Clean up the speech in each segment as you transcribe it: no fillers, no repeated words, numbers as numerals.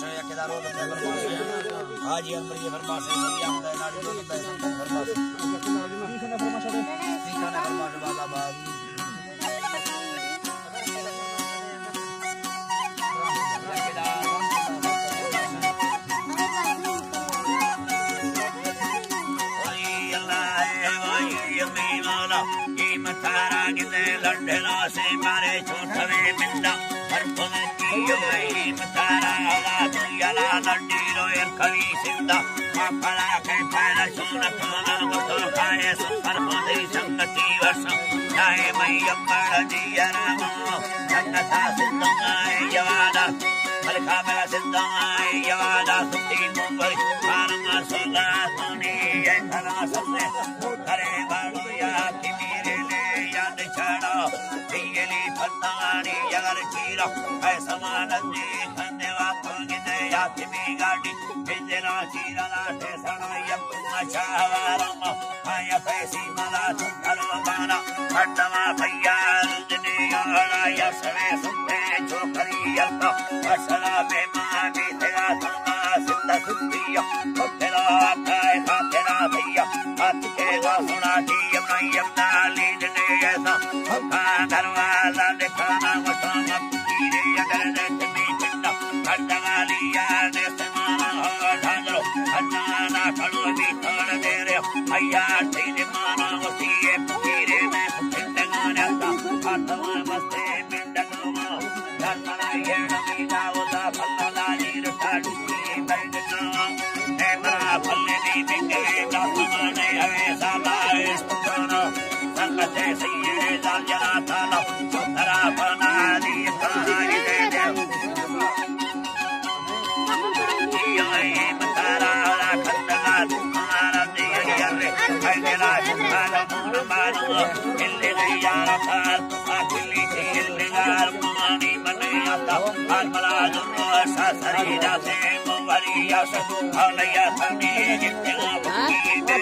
फरमाश है, केदारो दंदा फरमाश है, हाजी अमरी फरमाश है, सरिया होता है, नाड़ी दो दंदा फरमाश है, तीखा फरमाश है, तीखा फरमाश वाला बात तारा गिने लड़ना से मारे छोटवे मिंदा हर पल की योई तारा आला दुनिया ला लड़ी रोयर कवि सिंदा मफला के पैरा सोना खाना मतो खाए सुपर होते संगति वर्ष चाहे मैयम बड़ दिया राम जन्नता सिंदाए यवादा मलका मेरा सिंदाए यवादा सुती मुंबई पारमा सोना सोनी ये धना सबने करे बालो या की छड़ा दियली फन्नानी यार चीरा ऐसा मानंदी धन्यवाद तुमने याद में गाड़ी बिजला चीरा लाटे सनायम अचावारम आया पैसी मला तुमरो माना खटवा भैया रुजने यारा या सवे सुते छोकरी यल्का असला में मानी तेरा सना सिंदा सुतिया तेरा काय का तेरा भैया हाथ के गा सुना दी यम नाली ने ऐसा घरवाला दिखाना मसाना कीरे अगर देख में चिंता खटवालिया ने समाना हो ढांगरो अन्ना खड़ो भी थोड़ दे रे भैया तेज माना उसी ये कीरे में चिंता गाना था हाथवा मस्ते मिंडलो धरना ये नमी दावदा फल्ला नीर साडू की बरगना ए बड़ा फल्ले नी बिके दासमाने ऐसा लाइस पुराना संगते सैये दाल जला थाला सुतरा बना दी कहानी दे दे ये बतारा खंडला तुम्हारा दिया रे हल्ला खाना मुन मानो हिल्ले गया रखार अखिली हिल्ले गार पानी बने आता हर मला जो सा सरीदा से मोवरिया से हलया थमी जितना बुकी दे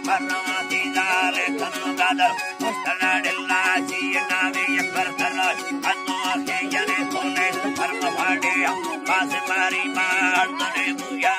Para